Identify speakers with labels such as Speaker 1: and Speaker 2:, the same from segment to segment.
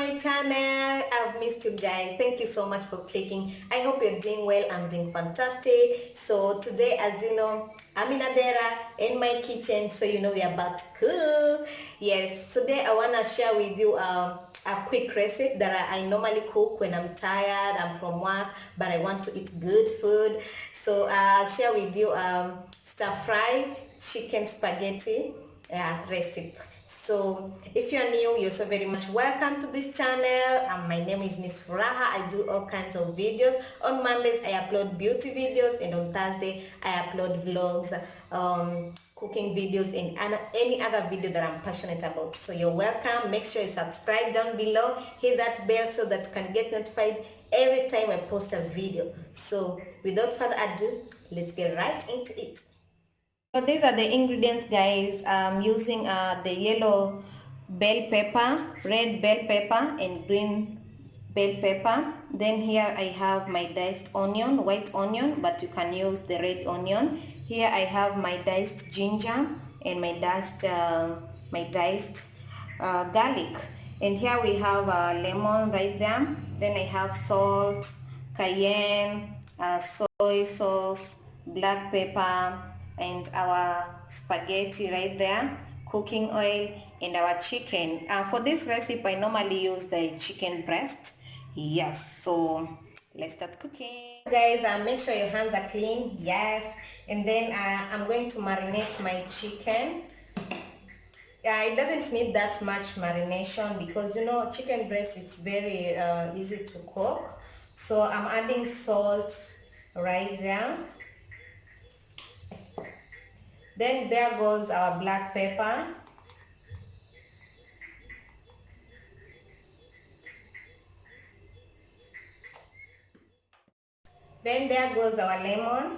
Speaker 1: my channel. I've missed you guys. Thank you so much for clicking. I hope you're doing well. I'm doing fantastic. So today, as you know, I'm in Adera in my kitchen, so you know we're about to cook. Yes, today I want to share with you a quick recipe that I normally cook when I'm tired, I'm from work, but I want to eat good food. So I'll share with you stir fry chicken spaghetti recipe. So if you're new, you're so very much welcome to this channel. My name is Miss Furaha. I do all kinds of videos. On Mondays I upload beauty videos, and on Thursday I upload vlogs, cooking videos, and any other video that I'm passionate about. So you're welcome. Make sure you subscribe down below, hit that bell so that you can get notified every time I post a video. So without further ado, let's get right into it. So these are the ingredients, guys. I'm using the yellow bell pepper, red bell pepper, and green bell pepper. Then here I have my diced onion, white onion, but you can use the red onion. Here I have my diced ginger and my diced garlic. And here we have lemon right there. Then I have salt, cayenne, soy sauce, black pepper, and our spaghetti right there, cooking oil, and our chicken. For this recipe I normally use the chicken breast. Yes, so let's start cooking, guys. Make sure your hands are clean. Yes, and then I'm going to marinate my chicken. It doesn't need that much marination because you know chicken breast is very easy to cook. So I'm adding salt right there. Then there goes our black pepper. Then there goes our lemon.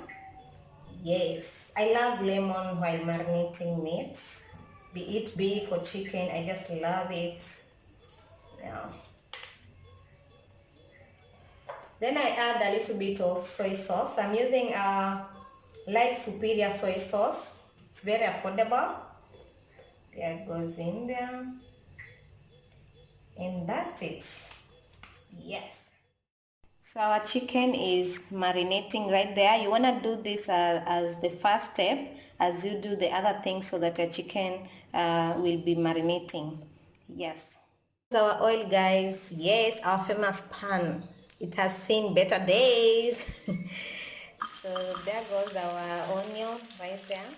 Speaker 1: Yes, I love lemon while marinating meat. Be it beef or chicken, I just love it. Yeah. Then I add a little bit of soy sauce. I'm using a light superior soy sauce. It's very affordable. There it goes in there. And that's it. Yes. So our chicken is marinating right there. You want to do this as the first step as you do the other things so that your chicken will be marinating. Yes. Our oil, guys. Yes, our famous pan. It has seen better days. So there goes our onion right there.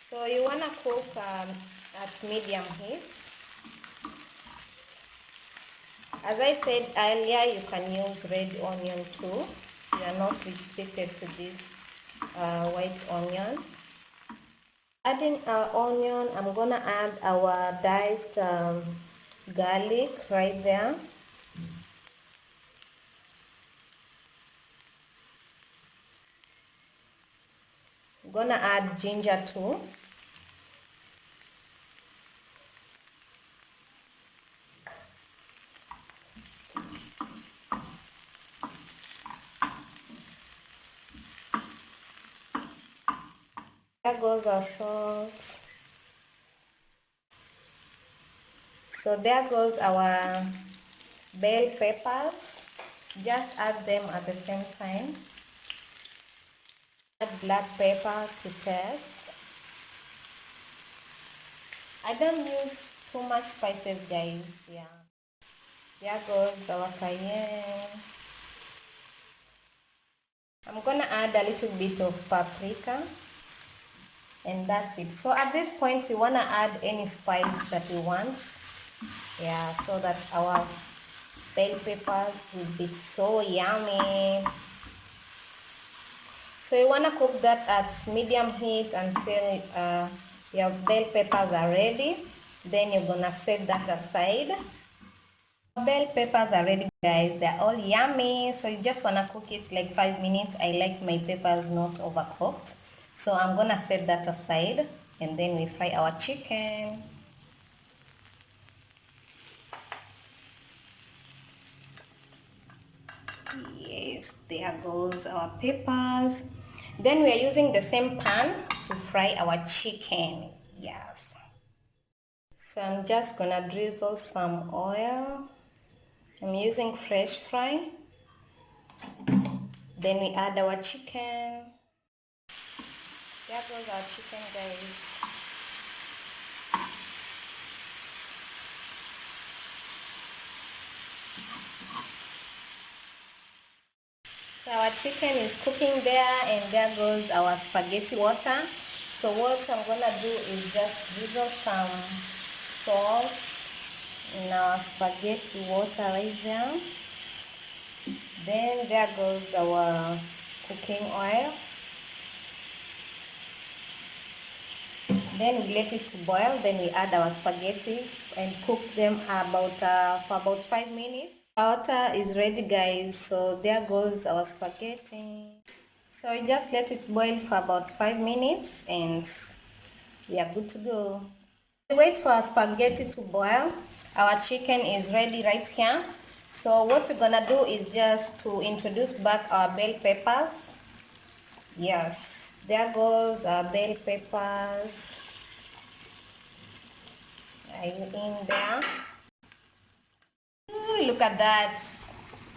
Speaker 1: So you want to cook at medium heat. As I said earlier, you can use red onion too. You are not restricted to this white onion. Adding our onion, I'm gonna add our diced garlic right there. I'm gonna add ginger too. There goes our salt. So there goes our bell peppers. Just add them at the same time. Add black pepper to taste. I don't use too much spices, guys. Yeah. There goes our cayenne. I'm gonna add a little bit of paprika. And that's it. So at this point you want to add any spice that you want, yeah, so that our bell peppers will be so yummy. So you want to cook that at medium heat until your bell peppers are ready. Then you're gonna set that aside. Bell peppers are ready, guys. They're all yummy. So you just want to cook it like 5 minutes. I like my peppers not overcooked. So I'm gonna set that aside, and then we fry our chicken. There goes our peppers. Then we are using the same pan to fry our chicken. Yes. So I'm just gonna drizzle some oil. I'm using fresh fry. Then we add our chicken. There goes our chicken, guys. So our chicken is cooking there, and there goes our spaghetti water. So what I'm gonna do is just drizzle some salt in our spaghetti water right there. Then there goes our cooking oil. Then we let it to boil. Then we add our spaghetti and cook them for about 5 minutes. Our water is ready, guys. So there goes our spaghetti. So we just let it boil for about 5 minutes and we are good to go. We wait for our spaghetti to boil. Our chicken is ready right here. So what we're gonna do is just to introduce back our bell peppers. Yes, there goes our bell peppers. Are you in there? Ooh, look at that.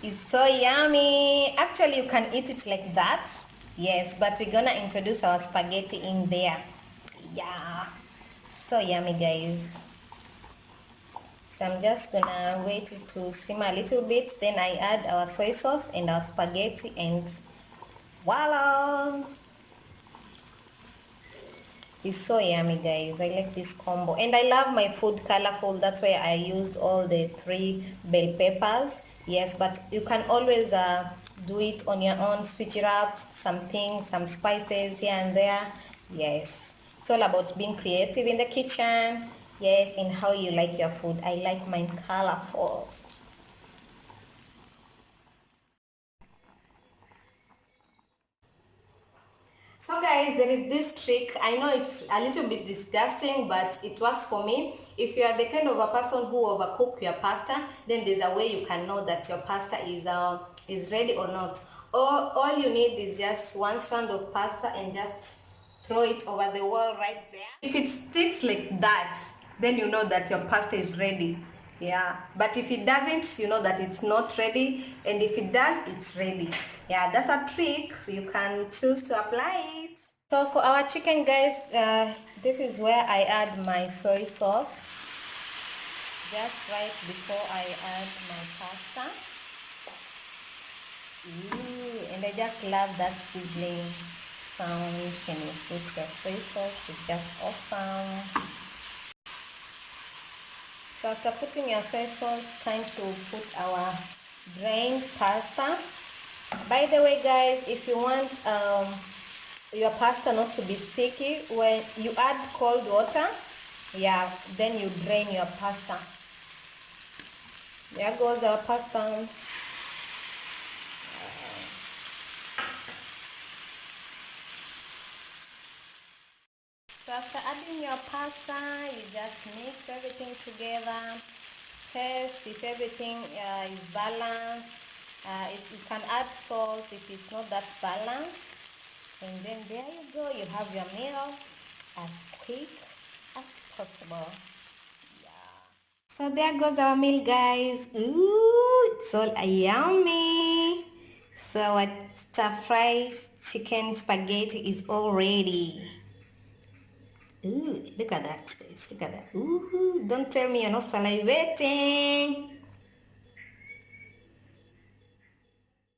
Speaker 1: It's so yummy. Actually, you can eat it like that. Yes, but we're gonna introduce our spaghetti in there. Yeah, so yummy, guys. So I'm just gonna wait it to simmer a little bit. Then I add our soy sauce and our spaghetti, and voila! It's so yummy, guys. I like this combo, and I love my food colorful. That's why I used all the 3 bell peppers. Yes, but you can always do it on your own, switch it up, some spices here and there. Yes, it's all about being creative in the kitchen. Yes, and how you like your food. I like mine colorful. So guys, there is this trick. I know it's a little bit disgusting, but it works for me. If you are the kind of a person who overcook your pasta, then there's a way you can know that your pasta is ready or not. All you need is just 1 strand of pasta and just throw it over the wall right there. If it sticks like that, then you know that your pasta is ready. Yeah, but if it doesn't, you know that it's not ready, and if it does, it's ready. Yeah, that's a trick. So you can choose to apply it. So for our chicken, guys, this is where I add my soy sauce just right before I add my pasta. Ooh, and I just love that sizzling sound when you put your soy sauce. It's just awesome. So after putting your soy sauce, time to put our drained pasta. By the way, guys, if you want your pasta not to be sticky, when you add cold water, yeah, then you drain your pasta. There goes our pasta. So after adding your pasta, you just mix everything together. Test if everything is balanced. You can add salt if it's not that balanced. And then there you go, you have your meal as quick as possible. Yeah. So there goes our meal, guys. Ooh, it's all yummy. So our stir-fried chicken spaghetti is all ready. Ooh, look at that, guys. Look at that. Ooh, don't tell me you're not salivating.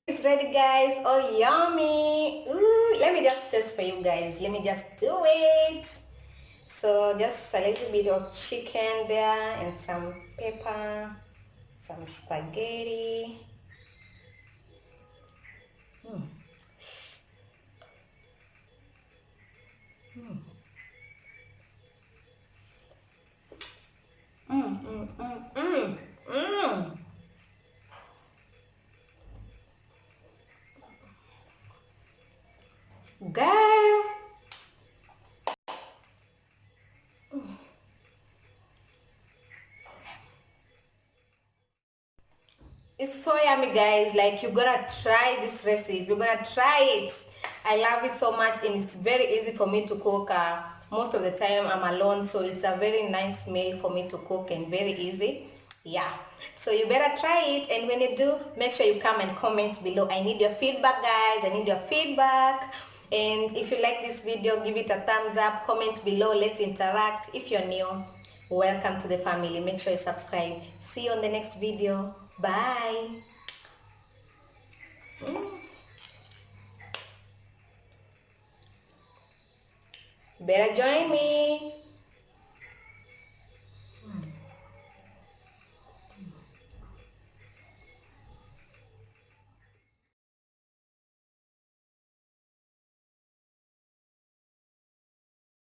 Speaker 1: It's ready, guys. All yummy. Ooh, let me just test for you guys. Let me just do it. So just a little bit of chicken there and some pepper, some spaghetti. Mm. Mm. Mm, mm, mm, mm, mm. Girl. It's so yummy, guys. Like, you gotta try this recipe. You're gonna try it. I love it so much, and it's very easy for me to cook. Most of the time I'm alone, so it's a very nice meal for me to cook and very easy. Yeah, so you better try it, and when you do, make sure you come and comment below. I need your feedback, guys. I need your feedback. And if you like this video, give it a thumbs up, comment below, let's interact. If you're new, welcome to the family. Make sure you subscribe. See you on the next video. Bye. Better join me.